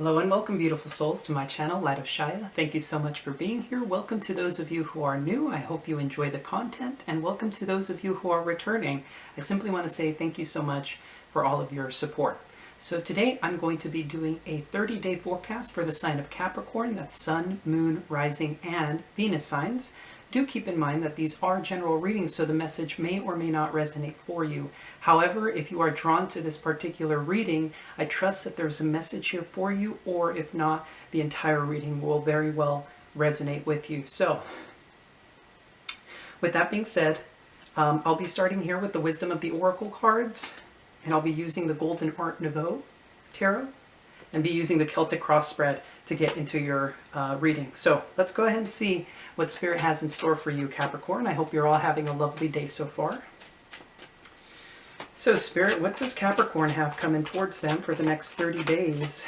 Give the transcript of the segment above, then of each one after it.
Hello and welcome, beautiful souls, to my channel, Light of Shaya. Thank you so much for being here. Welcome to those of you who are new. I hope you enjoy the content, and welcome to those of you who are returning. I simply want to say thank you so much for all of your support. So today I'm going to be doing a 30-day forecast for the sign of Capricorn. That's Sun, Moon, Rising, and Venus signs. Do keep in mind that these are general readings, so the message may or may not resonate for you. However, if you are drawn to this particular reading, I trust that there's a message here for you, or if not, the entire reading will very well resonate with you. So, with that being said, I'll be starting here with the Wisdom of the Oracle cards, and I'll be using the Golden Art Nouveau Tarot, and be using the Celtic Cross Spread to get into your reading. So let's go ahead and see what Spirit has in store for you, Capricorn. I hope you're all having a lovely day so far. So Spirit, what does Capricorn have coming towards them for the next 30 days?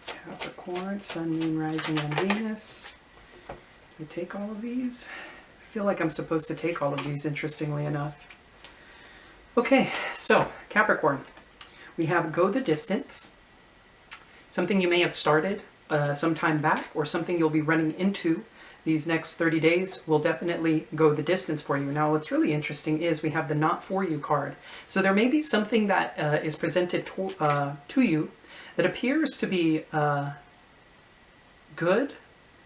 Capricorn, Sun, Moon, Rising, and Venus. I take all of these. I feel like I'm supposed to take all of these, interestingly enough. Okay, so Capricorn, we have Go the Distance. Something you may have started some time back, or something you'll be running into these next 30 days will definitely go the distance for you. Now, what's really interesting is we have the Not For You card. So there may be something that is presented to you that appears to be good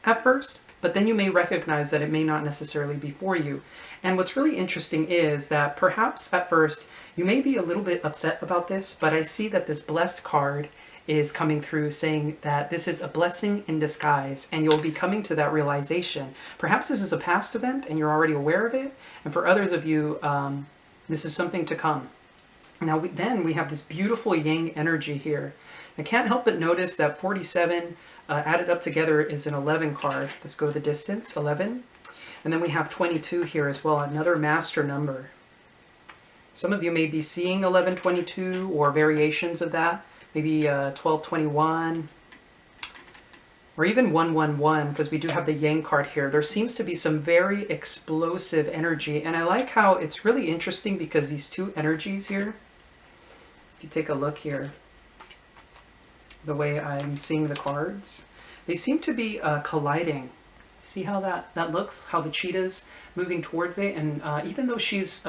at first, but then you may recognize that it may not necessarily be for you. And what's really interesting is that perhaps at first you may be a little bit upset about this, but I see that this Blessed card is coming through saying that this is a blessing in disguise, and you'll be coming to that realization. Perhaps this is a past event and you're already aware of it, and for others of you, this is something to come. Now then we have this beautiful Yang energy here. I can't help but notice that 47 added up together is an 11 card. Let's go the distance, 11. And then we have 22 here as well, another master number. Some of you may be seeing 1122 or variations of that, maybe 1221, or even 111, because we do have the Yang card here. There seems to be some very explosive energy, and I like how it's really interesting because these two energies here, if you take a look here, the way I'm seeing the cards, they seem to be colliding. See how that looks? How the cheetah's moving towards it, and even though she's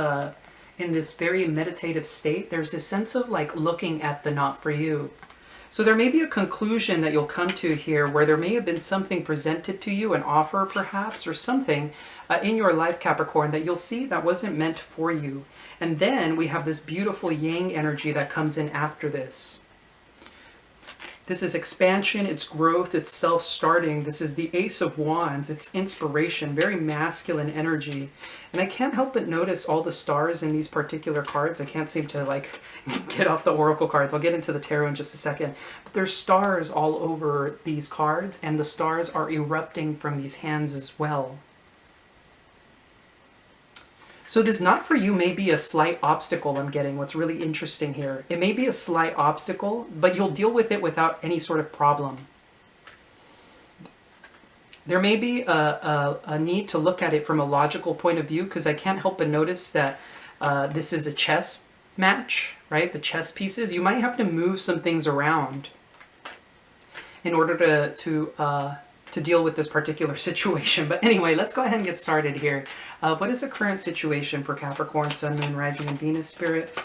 in this very meditative state, there's this sense of like looking at the Not For You. So there may be a conclusion that you'll come to here where there may have been something presented to you, an offer perhaps, or something in your life, Capricorn, that you'll see that wasn't meant for you. And then we have this beautiful Yang energy that comes in after this. This is expansion, it's growth, it's self-starting. This is the Ace of Wands, it's inspiration, very masculine energy. And I can't help but notice all the stars in these particular cards. I can't seem to like get off the oracle cards. I'll get into the tarot in just a second. But there's stars all over these cards, and the stars are erupting from these hands as well. So this Not For You may be a slight obstacle I'm getting. What's really interesting here. It may be a slight obstacle, but you'll deal with it without any sort of problem. There may be a need to look at it from a logical point of view, because I can't help but notice that this is a chess match, right? The chess pieces. You might have to move some things around in order to deal with this particular situation. But anyway, let's go ahead and get started here. What is the current situation for Capricorn, Sun, Moon, Rising, and Venus, Spirit?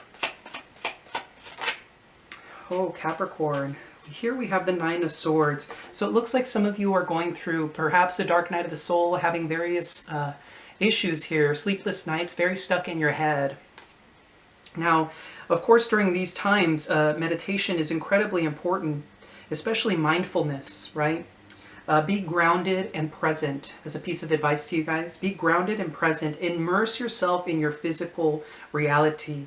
Oh, Capricorn. Here we have the Nine of Swords. So it looks like some of you are going through perhaps a dark night of the soul, having various issues here, sleepless nights, very stuck in your head. Now, of course, during these times, meditation is incredibly important, especially mindfulness, right? Be grounded and present. As a piece of advice to you guys, be grounded and present. Immerse yourself in your physical reality.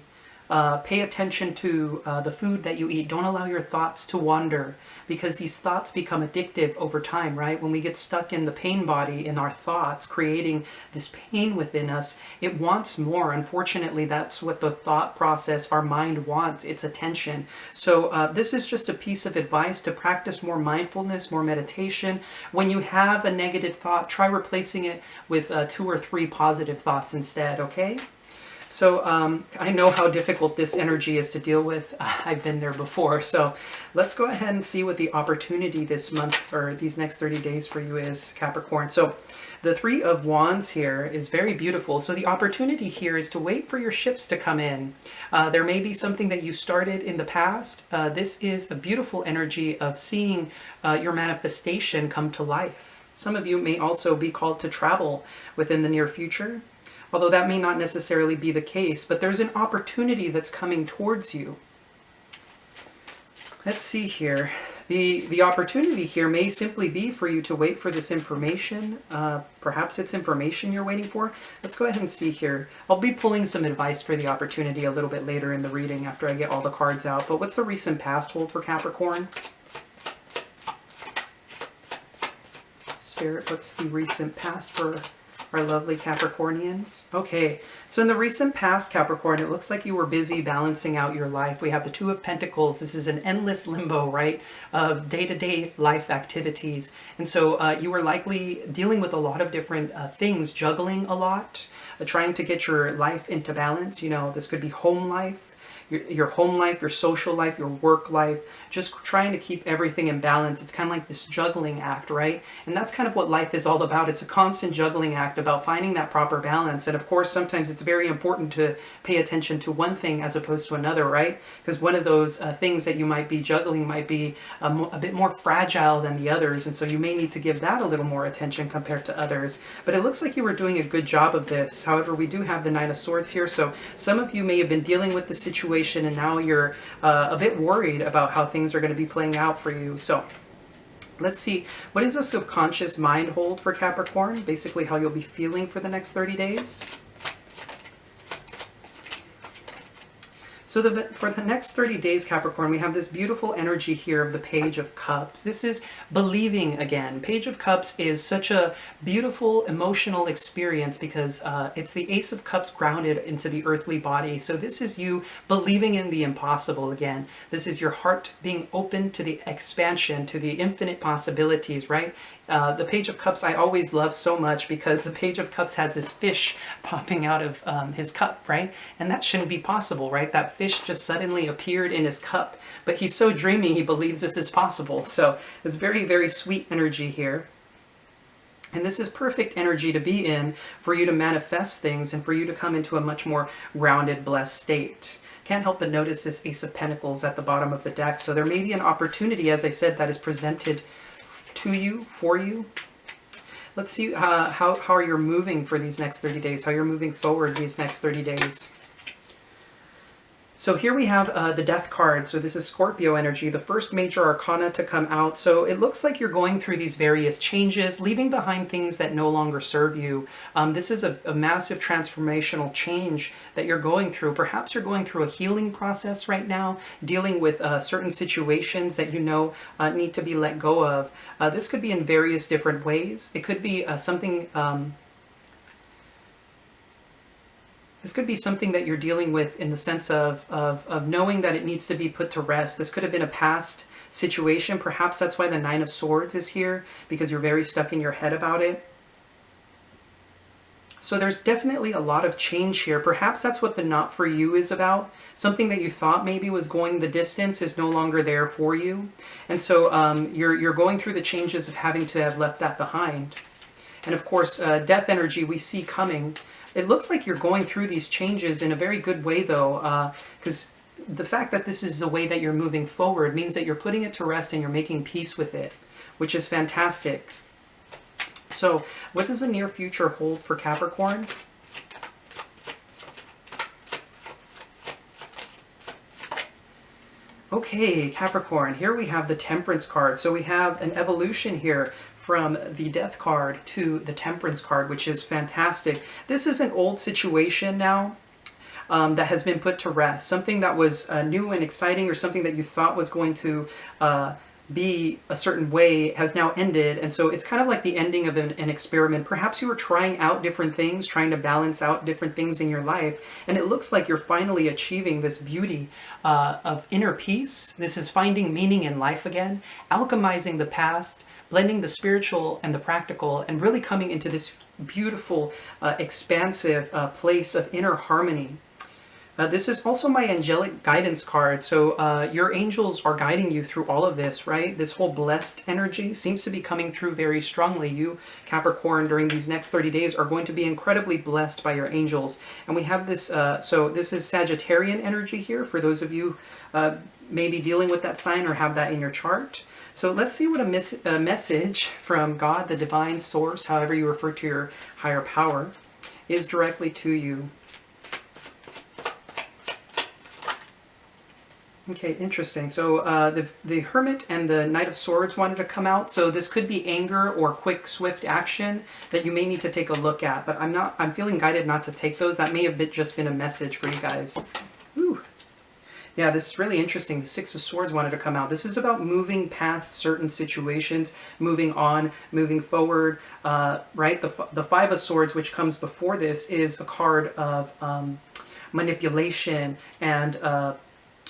Pay attention to the food that you eat. Don't allow your thoughts to wander, because these thoughts become addictive over time, right? When we get stuck in the pain body, in our thoughts, creating this pain within us, it wants more. Unfortunately, that's what the thought process, our mind wants, its attention. So this is just a piece of advice to practice more mindfulness, more meditation. When you have a negative thought, try replacing it with 2 or 3 positive thoughts instead, okay? So I know how difficult this energy is to deal with. I've been there before. So let's go ahead and see what the opportunity this month or these next 30 days for you is, Capricorn. So the 3 of Wands here is very beautiful. So the opportunity here is to wait for your ships to come in. There may be something that you started in the past. This is a beautiful energy of seeing your manifestation come to life. Some of you may also be called to travel within the near future, although that may not necessarily be the case, but there's an opportunity that's coming towards you. Let's see here. The opportunity here may simply be for you to wait for this information. Perhaps it's information you're waiting for. Let's go ahead and see here. I'll be pulling some advice for the opportunity a little bit later in the reading after I get all the cards out. But what's the recent past hold for Capricorn? Spirit, what's the recent past for our lovely Capricornians? Okay, so in the recent past, Capricorn, it looks like you were busy balancing out your life. We have the 2 of Pentacles. This is an endless limbo, right, of day-to-day life activities. And so you were likely dealing with a lot of different things, juggling a lot, trying to get your life into balance. You know, this could be home life, your home life, your social life, your work life, just trying to keep everything in balance. It's kind of like this juggling act, right? And that's kind of what life is all about. It's a constant juggling act about finding that proper balance. And of course, sometimes it's very important to pay attention to one thing as opposed to another, right? Because one of those things that you might be juggling might be a bit more fragile than the others. And so you may need to give that a little more attention compared to others. But it looks like you were doing a good job of this. However, we do have the 9 of Swords here. So some of you may have been dealing with the situation and now you're a bit worried about how things are going to be playing out for you. So let's see, what is a subconscious mind hold for Capricorn? Basically how you'll be feeling for the next 30 days. So for the next 30 days, Capricorn, we have this beautiful energy here of the Page of Cups. This is believing again. Page of Cups is such a beautiful emotional experience because it's the Ace of Cups grounded into the earthly body. So this is you believing in the impossible again. This is your heart being open to the expansion, to the infinite possibilities, right? The Page of Cups I always love so much because the Page of Cups has this fish popping out of his cup, right? And that shouldn't be possible, right? That fish just suddenly appeared in his cup, but he's so dreamy he believes this is possible. So it's very, very sweet energy here. And this is perfect energy to be in for you to manifest things and for you to come into a much more grounded, blessed state. Can't help but notice this Ace of Pentacles at the bottom of the deck. So there may be an opportunity, as I said, that is presented to you, for you. Let's see how you're moving for these next 30 days, how you're moving forward these next 30 days. So here we have the Death card. So this is Scorpio energy, the first major arcana to come out. So it looks like you're going through these various changes, leaving behind things that no longer serve you. This is a massive transformational change that you're going through. Perhaps you're going through a healing process right now, dealing with certain situations that you know need to be let go of. This could be in various different ways. It could be something... This could be something that you're dealing with in the sense of knowing that it needs to be put to rest. This could have been a past situation. Perhaps that's why the 9 of Swords is here, because you're very stuck in your head about it. So there's definitely a lot of change here. Perhaps that's what the not for you is about. Something that you thought maybe was going the distance is no longer there for you. And so you're going through the changes of having to have left that behind. And of course, death energy we see coming. It looks like you're going through these changes in a very good way, though, because the fact that this is the way that you're moving forward means that you're putting it to rest and you're making peace with it, which is fantastic. So what does the near future hold for Capricorn? Okay, Capricorn, here we have the Temperance card. So we have an evolution here from the Death card to the Temperance card, which is fantastic. This is an old situation now. that has been put to rest, something that was new and exciting, or something that you thought was going to be a certain way has now ended. And so it's kind of like the ending of an experiment. Perhaps you were trying out different things, trying to balance out different things in your life, and it looks like you're finally achieving this beauty of inner peace. This is finding meaning in life again, alchemizing the past, blending the spiritual and the practical, and really coming into this beautiful, expansive place of inner harmony. This is also my angelic guidance card. So your angels are guiding you through all of this, right? This whole blessed energy seems to be coming through very strongly. You, Capricorn, during these next 30 days are going to be incredibly blessed by your angels. And we have this, so this is Sagittarian energy here for those of you maybe dealing with that sign or have that in your chart. So let's see what a message from God, the divine source, however you refer to your higher power, is directly to you. Okay, interesting. So the Hermit and the Knight of Swords wanted to come out. So this could be anger or quick, swift action that you may need to take a look at. But I'm feeling guided not to take those. That may have just been a message for you guys. Ooh. Yeah, this is really interesting. The Six of Swords wanted to come out. This is about moving past certain situations, moving on, moving forward, right? The Five of Swords, which comes before this, is a card of manipulation and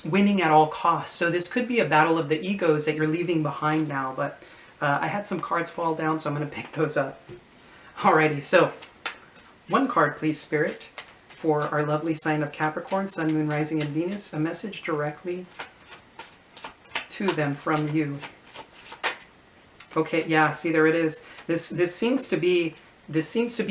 winning at all costs. So this could be a battle of the egos that you're leaving behind now, but I had some cards fall down, so I'm going to pick those up. Alrighty, so one card, please, Spirit, for our lovely sign of Capricorn, Sun, Moon, Rising, and Venus. A message directly to them from you. Okay, yeah, see, there it is. This seems to be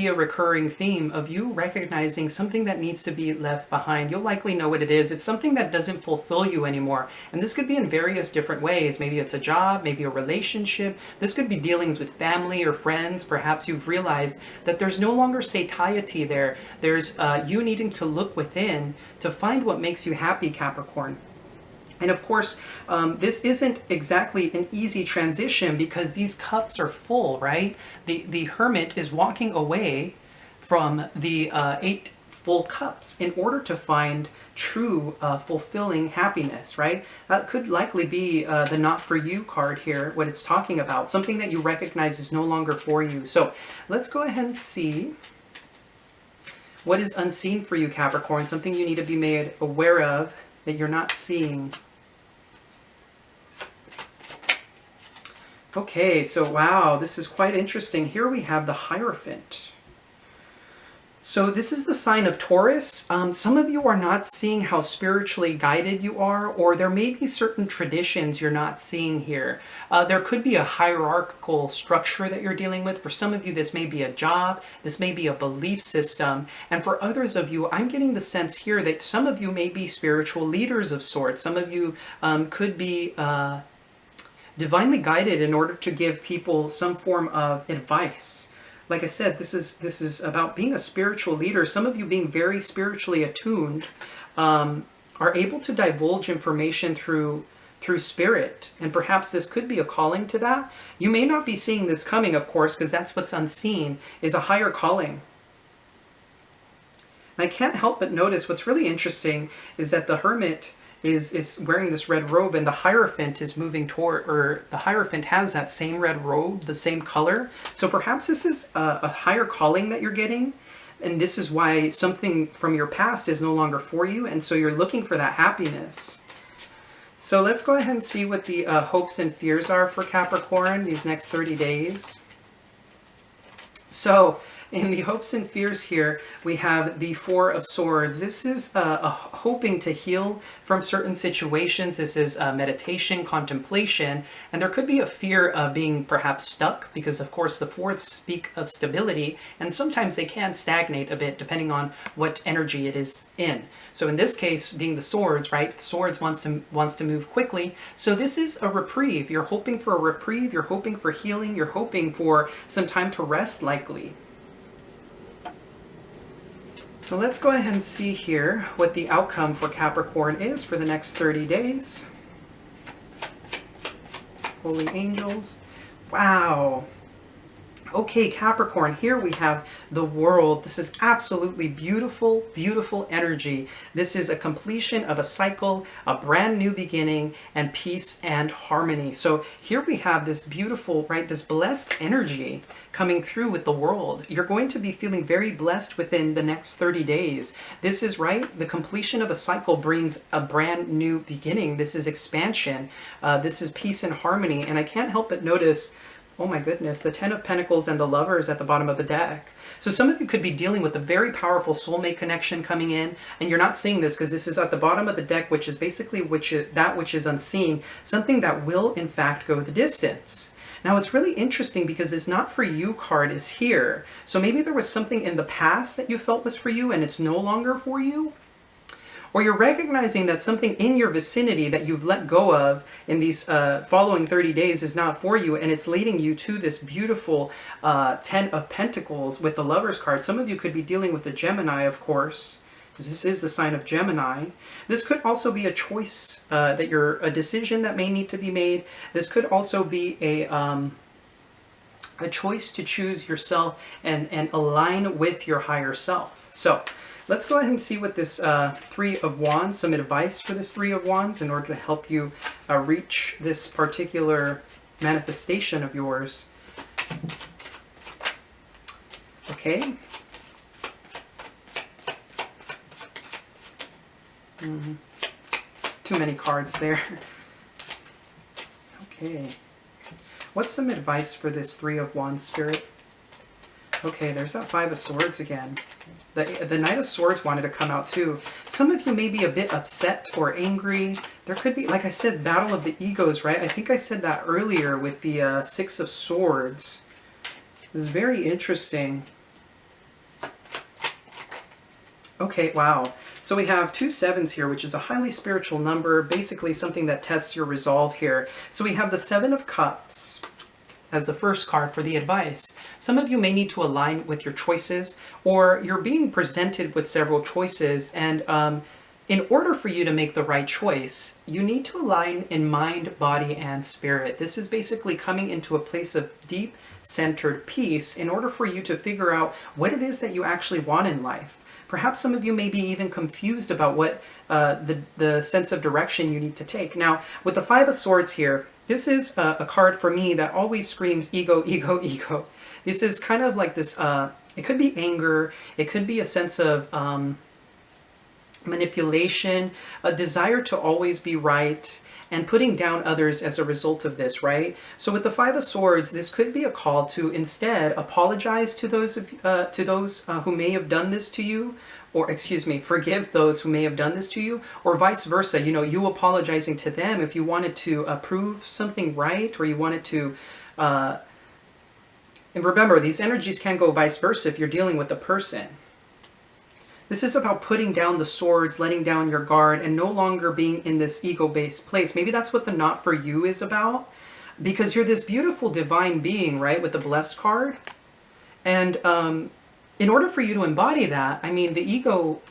a recurring theme of you recognizing something that needs to be left behind. You'll likely know what it is. It's something that doesn't fulfill you anymore. And this could be in various different ways. Maybe it's a job, maybe a relationship. This could be dealings with family or friends. Perhaps you've realized that there's no longer satiety there. There's you needing to look within to find what makes you happy, Capricorn. And of course, this isn't exactly an easy transition because these cups are full, right? The Hermit is walking away from the 8 full cups in order to find true fulfilling happiness, right? That could likely be the not for you card here, what it's talking about, something that you recognize is no longer for you. So let's go ahead and see what is unseen for you, Capricorn, something you need to be made aware of that you're not seeing. Okay, so wow, this is quite interesting. Here we have the Hierophant. So this is the sign of Taurus. Some of you are not seeing how spiritually guided you are, or there may be certain traditions you're not seeing here. There could be a hierarchical structure that you're dealing with. For some of you, this may be a job, this may be a belief system, and for others of you, I'm getting the sense here that some of you may be spiritual leaders of sorts. Some of you could be divinely guided in order to give people some form of advice. Like I said, this is about being a spiritual leader. Some of you being very spiritually attuned are able to divulge information through spirit, and perhaps this could be a calling to that. You may not be seeing this coming, of course, because that's what's unseen, is a higher calling. And I can't help but notice what's really interesting is that the Hermit is wearing this red robe, and the Hierophant is moving toward, or the Hierophant has that same red robe, the same color. So perhaps this is a higher calling that you're getting, and this is why something from your past is no longer for you, and so you're looking for that happiness. So let's go ahead and see what the hopes and fears are for Capricorn these next 30 days. So in the hopes and fears here, we have the Four of Swords. This is hoping to heal from certain situations. This is meditation, contemplation, and there could be a fear of being perhaps stuck because, of course, the Fours speak of stability, and sometimes they can stagnate a bit depending on what energy it is in. So in this case, being the Swords, right? The Swords wants to move quickly. So this is a reprieve. You're hoping for a reprieve. You're hoping for healing. You're hoping for some time to rest, likely. So let's go ahead and see here what the outcome for Capricorn is for the next 30 days. Holy angels. Wow. Okay, Capricorn, here we have the world. This is absolutely beautiful, beautiful energy. This is a completion of a cycle, a brand new beginning, and peace and harmony. So here we have this beautiful, right, this blessed energy coming through with the world. You're going to be feeling very blessed within the next 30 days. This is, right, the completion of a cycle brings a brand new beginning. This is expansion. This is peace and harmony. And I can't help but notice, oh my goodness, the Ten of Pentacles and the Lovers at the bottom of the deck. So some of you could be dealing with a very powerful soulmate connection coming in, and you're not seeing this because this is at the bottom of the deck, which is basically that which is unseen, something that will in fact go the distance. Now it's really interesting because this not for you card is here. So maybe there was something in the past that you felt was for you and it's no longer for you. Or you're recognizing that something in your vicinity that you've let go of in these following 30 days is not for you, and it's leading you to this beautiful Ten of Pentacles with the Lovers card. Some of you could be dealing with the Gemini, of course, because this is the sign of Gemini. This could also be a choice, a decision that may need to be made. This could also be a choice to choose yourself and align with your higher self. So let's go ahead and see what this Three of Wands, some advice for this Three of Wands in order to help you reach this particular manifestation of yours. Okay. Too many cards there. Okay. What's some advice for this Three of Wands, Spirit? Okay, there's that Five of Swords again. The Knight of Swords wanted to come out too. Some of you may be a bit upset or angry. There could be, like I said, battle of the egos, right? I think I said that earlier with the Six of Swords. This is very interesting. Okay, wow. So we have 2 sevens here, which is a highly spiritual number, basically something that tests your resolve here. So we have the Seven of Cups as the first card for the advice. Some of you may need to align with your choices, or you're being presented with several choices, and in order for you to make the right choice, you need to align in mind, body, and spirit. This is basically coming into a place of deep, centered peace in order for you to figure out what it is that you actually want in life. Perhaps some of you may be even confused about what the sense of direction you need to take. Now, with the Five of Swords here, this is a card for me that always screams ego, ego, ego. This is kind of like this, it could be anger, it could be a sense of manipulation, a desire to always be right, and putting down others as a result of this, right? So with the Five of Swords, this could be a call to instead apologize to those who may have done this to you, or excuse me, forgive those who may have done this to you, or vice versa. You know, you apologizing to them if you wanted to prove something right, or you wanted to. And remember, these energies can go vice versa if you're dealing with a person. This is about putting down the swords, letting down your guard, and no longer being in this ego-based place. Maybe that's what the Not For You is about, because you're this beautiful divine being, right, with the Blessed card. And in order for you to embody that, I mean, the ego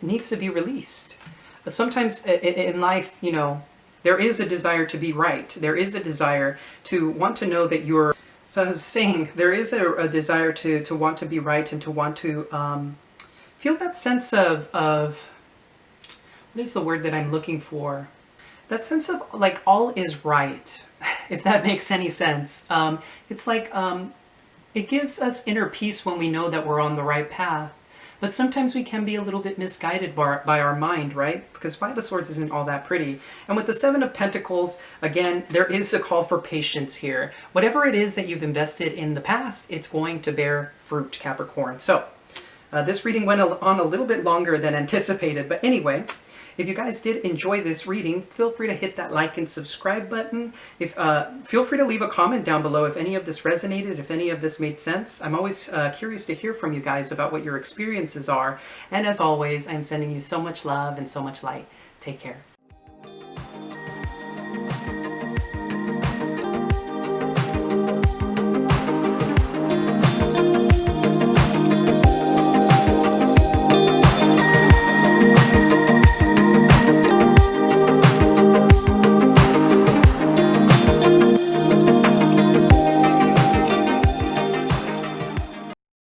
needs to be released. Sometimes in life, you know, there is a desire to be right. There is a desire to want to know that you're... So I was saying, there is a desire to want to be right and to want to feel that sense of... What is the word that I'm looking for? That sense of, like, all is right, if that makes any sense. It's like... It gives us inner peace when we know that we're on the right path. But sometimes we can be a little bit misguided by our mind, right? Because Five of Swords isn't all that pretty. And with the Seven of Pentacles, again, there is a call for patience here. Whatever it is that you've invested in the past, it's going to bear fruit, Capricorn. So, this reading went on a little bit longer than anticipated. But anyway, if you guys did enjoy this reading, feel free to hit that like and subscribe button. Feel free to leave a comment down below if any of this resonated, if any of this made sense. I'm always curious to hear from you guys about what your experiences are. And as always, I'm sending you so much love and so much light. Take care.